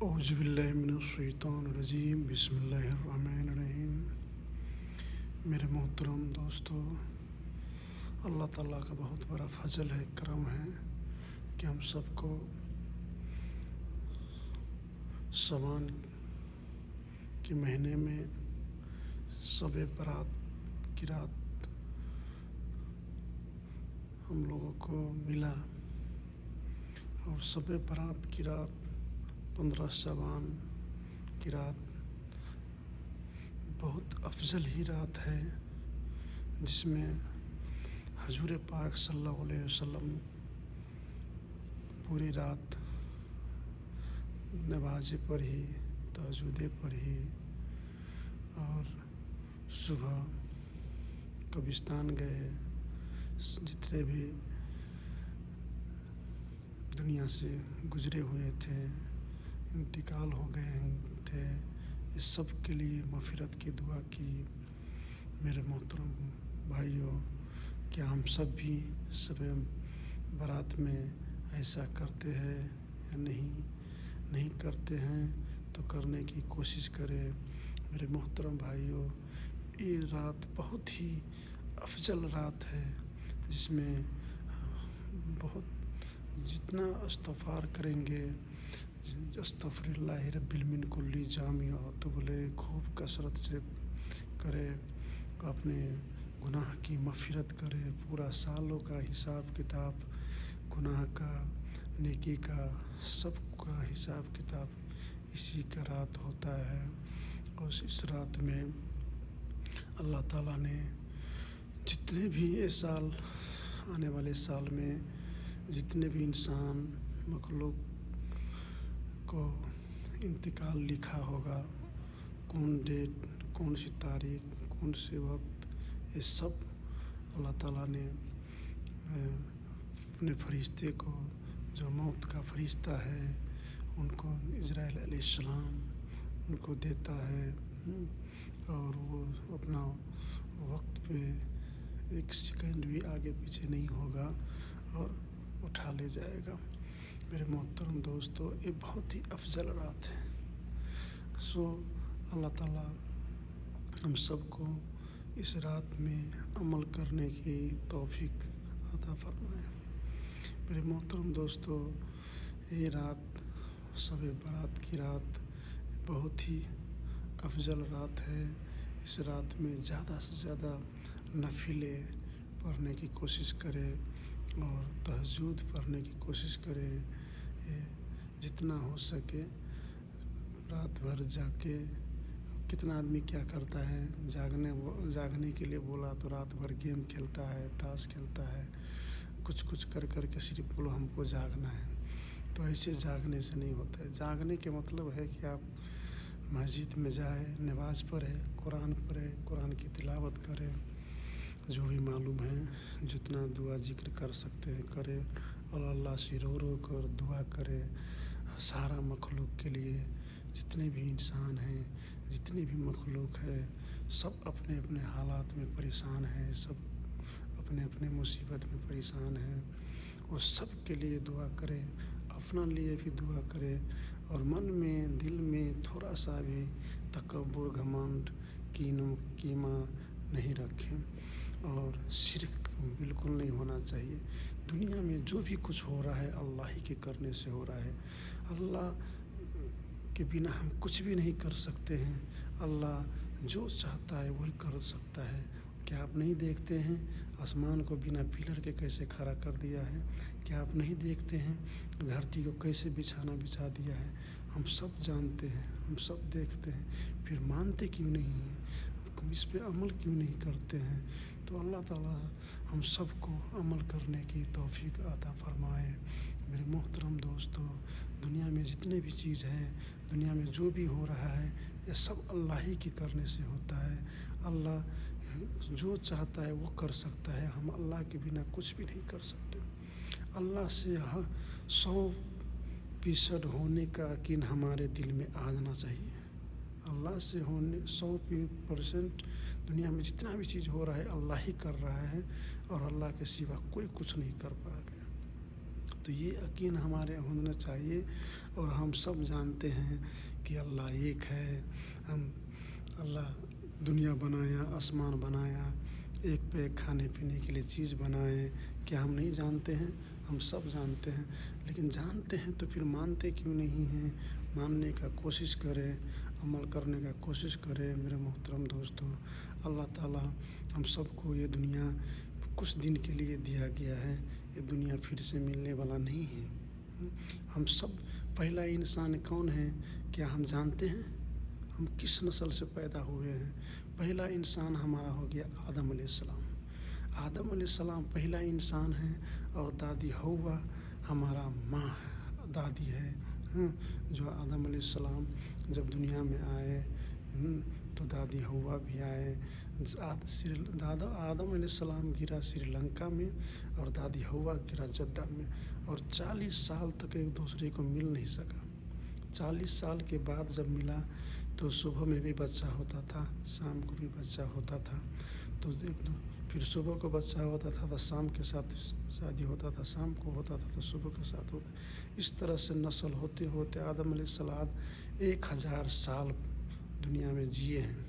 اعوذ باللہ من الشیطان الرجیم بسم اللہ الرحمن الرحیم۔ میرے محترم دوستو، اللہ تعالیٰ کا بہت بڑا فضل ہے، کرم ہے کہ ہم سب کو سوان کے مہینے میں شب برات کی رات ہم لوگوں کو ملا، اور شب برات کی رات 15 شعبان کی رات بہت افضل ہی رات ہے، جس میں حضور پاک صلی اللہ علیہ وسلم پوری رات نمازیں پڑھی، تہجدیں پڑھی، اور صبح قبرستان گئے۔ جتنے بھی دنیا سے گزرے ہوئے تھے، انتقال ہو گئے تھے، اس سب کے لیے مغفرت کی دعا کی۔ میرے محترم بھائیوں، کیا ہم سب بھی شب برات میں ایسا کرتے ہیں یا نہیں کرتے ہیں تو کرنے کی کوشش کریں۔ میرے محترم بھائیوں، یہ رات بہت ہی افضل رات ہے، جس میں جتنا استغفار کریں گے، استغفر اللہ رب من کل جامع تو بولے خوب کثرت سے کرے، اپنے گناہ کی مغفرت کرے، پورا سالوں کا حساب کتاب، گناہ کا، نیکی کا، سب کا حساب کتاب اسی کا رات ہوتا ہے۔ اور اس رات میں اللہ تعالیٰ نے جتنے بھی اس سال، آنے والے سال میں جتنے بھی انسان مخلوق کو انتقال لکھا ہوگا، کون ڈیٹ، کون سی تاریخ، کون سے وقت، یہ سب اللہ تعالیٰ نے اپنے فرشتے کو، جو موت کا فرشتہ ہے، ان کو، عزرائیل علیہ السلام، ان کو دیتا ہے، اور وہ اپنا وقت پہ ایک سیکنڈ بھی آگے پیچھے نہیں ہوگا اور اٹھا لے جائے گا۔ میرے محترم دوستو، یہ بہت ہی افضل رات ہے۔ اللہ تعالیٰ ہم سب کو اس رات میں عمل کرنے کی توفیق عطا فرمائے۔ میرے محترم دوستو، یہ رات، شب برات کی رات بہت ہی افضل رات ہے۔ اس رات میں زیادہ سے زیادہ نفلیں پڑھنے کی کوشش کرے اور تہجد پڑھنے کی کوشش کرے۔ جتنا ہو سکے رات بھر جاگ کے، کتنا آدمی کیا کرتا ہے، جاگنے کے لیے بولا تو رات بھر گیم کھیلتا ہے، تاش کھیلتا ہے، کچھ کر کے صرف بولو ہم کو جاگنا ہے۔ تو ایسے جاگنے سے نہیں ہوتا ہے۔ جاگنے کے مطلب ہے کہ آپ مسجد میں جائیں، نماز پڑھیں، قرآن پڑھیں، قرآن کی تلاوت کریں، جو بھی معلوم ہے جتنا دعا ذکر کر سکتے ہیں کریں، اور اللہ سے رو کر دعا کریں۔ سارا مخلوق کے لیے، جتنے بھی انسان ہیں، جتنی بھی مخلوق ہے، سب اپنے اپنے حالات میں پریشان ہیں، سب اپنے اپنے مصیبت میں پریشان ہیں، اور سب کے لیے دعا کریں، اپنا لیے بھی دعا کریں، اور من میں، دل میں تھوڑا سا بھی تکبر، گھمنڈ، کینہ نہیں رکھیں، اور شرک بالکل نہیں ہونا چاہیے۔ دنیا میں جو بھی کچھ ہو رہا ہے اللہ ہی کے کرنے سے ہو رہا ہے۔ اللہ کے بنا ہم کچھ بھی نہیں کر سکتے ہیں۔ اللہ جو چاہتا ہے وہی کر سکتا ہے۔ کیا آپ نہیں دیکھتے ہیں آسمان کو بنا پلر کے کیسے کھڑا کر دیا ہے؟ کیا آپ نہیں دیکھتے ہیں دھرتی کو کیسے بچھا دیا ہے؟ ہم سب جانتے ہیں، ہم سب دیکھتے ہیں، پھر مانتے کیوں نہیں ہیں؟ اس پہ عمل کیوں نہیں کرتے ہیں؟ تو اللہ تعالیٰ ہم سب کو عمل کرنے کی توفیق عطا فرمائے۔ میرے محترم دوستو، دنیا میں جتنے بھی چیز ہیں، دنیا میں جو بھی ہو رہا ہے، یہ سب اللہ ہی کے کرنے سے ہوتا ہے۔ اللہ جو چاہتا ہے وہ کر سکتا ہے، ہم اللہ کے بنا کچھ بھی نہیں کر سکتے۔ اللہ سے 100% ہونے کا یقین ہمارے دل میں آ جانا چاہیے۔ اللہ سے 100% دنیا میں جتنا بھی چیز ہو رہا ہے اللہ ہی کر رہا ہے، اور اللہ کے سوا کوئی کچھ نہیں کر پائے گا۔ تو یہ یقین ہمارے ہونا چاہیے، اور ہم سب جانتے ہیں کہ اللہ ایک ہے. اللہ دنیا بنایا، آسمان بنایا، ایک پہ ایک کھانے پینے کے لیے چیز بنائے. کیا ہم نہیں جانتے ہیں؟ ہم سب جانتے ہیں، لیکن جانتے ہیں تو پھر مانتے کیوں نہیں ہیں؟ ماننے کا کوشش کریں، عمل کرنے کا کوشش کریں. میرے محترم دوستو، اللہ تعالیٰ ہم سب کو یہ دنیا کچھ دن کے لیے دیا گیا ہے. یہ دنیا پھر سے ملنے والا نہیں ہے. ہم سب پہلا انسان کون ہے؟ کیا ہم جانتے ہیں؟ ہم کس نسل سے پیدا ہوئے ہیں؟ پہلا انسان ہمارا ہو گیا آدم علیہ السلام. آدم علیہ السلام پہلا انسان ہے، اور دادی حوا ہمارا ماں دادی ہے. جو آدم علیہ السلام جب دنیا میں آئے تو دادی حوا بھی آئے. آدم علیہ السلام گرا سری لنکا میں، اور دادی حوا گرا جدہ میں، اور 40 سال تک ایک دوسرے کو مل نہیں سکا. 40 سال کے بعد جب ملا تو صبح میں بھی بچہ ہوتا تھا، شام کو بھی بچہ ہوتا تھا. تو پھر صبح کو بچہ ہوتا تھا تو شام کے ساتھ شادی ہوتا تھا، شام کو ہوتا تھا تو صبح کے ساتھ ہوتا. اس طرح سے نسل ہوتے ہوتے آدم علیہ السلام 1000 سال دنیا میں جیے ہیں،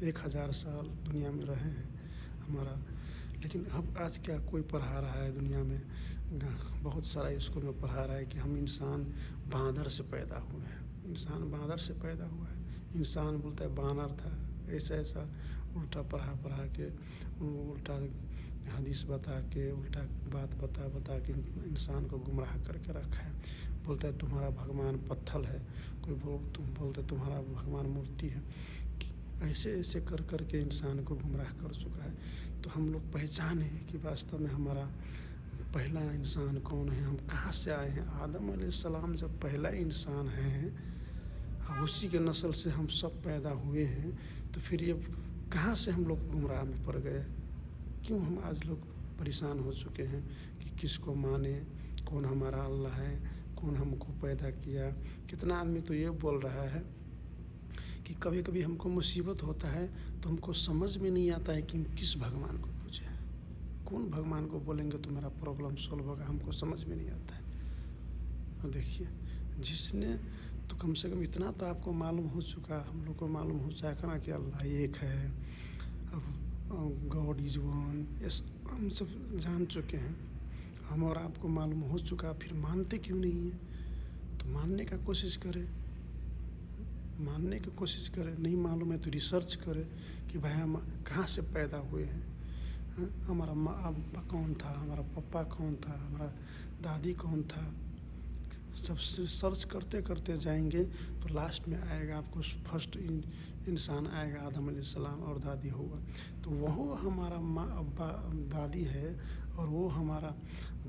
1000 سال دنیا میں رہے ہیں ہمارا. لیکن اب آج کیا کوئی پڑھا رہا ہے دنیا میں، بہت سارا اسکول میں پڑھا رہا ہے کہ ہم انسان باندر سے پیدا ہوئے ہیں. انسان باندر سے پیدا ہوا ہے. انسان بولتا ہے بانر تھا. ایسا الٹا پڑھا کے، الٹا حدیث بتا کے، الٹا بات بتا کے انسان کو گمراہ کر کے رکھا ہے. بولتا ہے تمہارا بھگوان پتھر ہے، کوئی بولتا ہے تمہارا بھگوان مورتی ہے. ایسے کر کے انسان کو گمراہ کر چکا ہے. تو ہم لوگ پہچانے کہ واستو میں ہمارا پہلا انسان کون ہے، ہم کہاں سے آئے ہیں. آدم علیہ السلام جب پہلا انسان ہے، اسی کے نسل سے ہم سب پیدا ہوئے ہیں، تو پھر یہ کہاں سے ہم لوگ گمراہ میں پڑ گئے؟ کیوں ہم آج لوگ پریشان ہو چکے ہیں کہ کس کو مانے، کون ہمارا اللہ ہے، کون ہم کو پیدا کیا. کتنا آدمی تو یہ بول رہا ہے کہ کبھی کبھی ہم کو مصیبت ہوتا ہے تو ہم کو سمجھ میں نہیں آتا ہے کہ ہم کس بھگوان کو پوجیں. کون بھگوان کو بولیں گے تو میرا پرابلم سولو ہوگا، ہم کو سمجھ میں نہیں آتا ہے. اور دیکھیے، جس نے تو کم سے کم اتنا تو آپ کو معلوم ہو چکا، ہم لوگ کو معلوم ہو چکا نا کہ اللہ ایک ہے، گاڈ از ون. ہم سب جان چکے ہیں، ہم اور آپ کو معلوم ہو چکا. پھر مانتے کیوں نہیں ہیں؟ تو ماننے کا کوشش کرے، ماننے کی کوشش کرے. نہیں معلوم ہے تو ریسرچ کرے کہ بھائی ہم کہاں سے پیدا ہوئے ہیں، ہمارا ماں ابا کون تھا، ہمارا پپا کون تھا، ہمارا دادی کون تھا. سب سے سرچ کرتے کرتے جائیں گے تو لاسٹ میں آئے گا آپ کو فرسٹ انسان آئے گا آدم علیہ السلام اور دادی حوا. تو وہ ہمارا ماں ابا دادی ہے، اور وہ ہمارا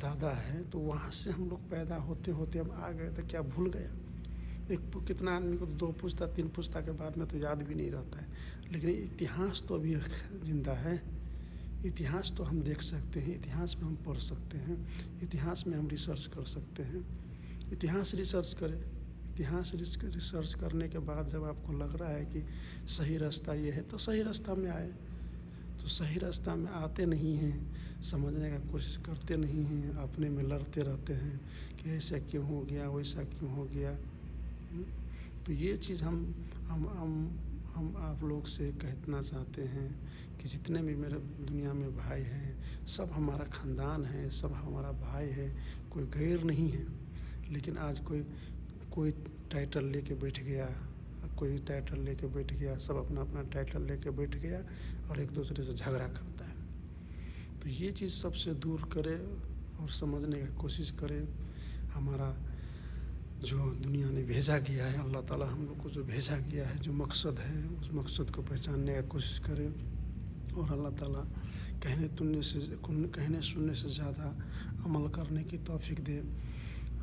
دادا ہے. تو وہاں سے ہم لوگ پیدا ہوتے ہوتے ہم آ گئے تو کیا بھول گئے؟ کتنا آدمی کو 2 پوچھتا 3 پوچھتا کے بعد میں تو یاد بھی نہیں رہتا ہے. لیکن اتہاس تو ابھی زندہ ہے. اتہاس تو ہم دیکھ سکتے ہیں، اتہاس میں ہم پڑھ سکتے ہیں، اتہاس میں ہم ریسرچ کر سکتے ہیں. اتہاس ریسرچ کریں. اتہاس ریسرچ کرنے کے بعد جب آپ کو لگ رہا ہے کہ صحیح راستہ یہ ہے تو صحیح راستہ میں آئے. تو صحیح راستہ میں آتے نہیں ہیں، سمجھنے کا کوشش کرتے نہیں ہیں، اپنے میں لڑتے رہتے ہیں کہ ایسا کیوں ہو گیا، ویسا کیوں ہو گیا. تو یہ چیز ہم آپ لوگ سے کہنا چاہتے ہیں کہ جتنے بھی میرے دنیا میں بھائی ہیں، سب ہمارا خاندان ہے، سب ہمارا بھائی ہے، کوئی غیر نہیں ہے. لیکن آج کوئی ٹائٹل لے کے بیٹھ گیا، کوئی ٹائٹل لے کے بیٹھ گیا، سب اپنا اپنا ٹائٹل لے کے بیٹھ گیا اور ایک دوسرے سے جھگڑا کرتا ہے. تو یہ چیز سب سے دور کرے اور سمجھنے کی کوشش کرے. ہمارا جو دنیا نے بھیجا گیا ہے، اللہ تعالیٰ ہم لوگ کو جو بھیجا گیا ہے، جو مقصد ہے، اس مقصد کو پہچاننے کی کوشش کرے. اور اللہ تعالیٰ کہنے سننے سے زیادہ عمل کرنے کی توفیق دے.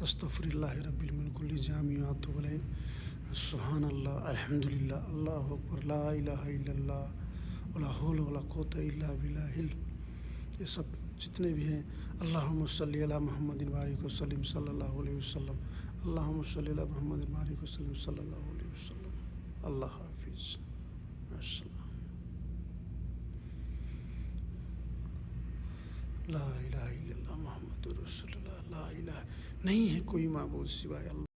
استغفر اللہ رب من کل جامع واتوب الیہ. سبحان اللہ، الحمدللہ، اللہ اکبر، لا الہ الا اللہ، ولا حول ولا قوت الا باللہ. یہ سب جتنے بھی ہیں، اللہم صلی علی محمد وبارک وسلم صلی اللہ علیہ وسلم. اللہم صلی علی محمد وبارک وسلم صلی اللہ علیہ وسلم. اللہ حافظ. السلام. لا الہ الا اللہ محمد رسول اللہ. لا الہ نہیں ہے کوئی معبود سوائے اللہ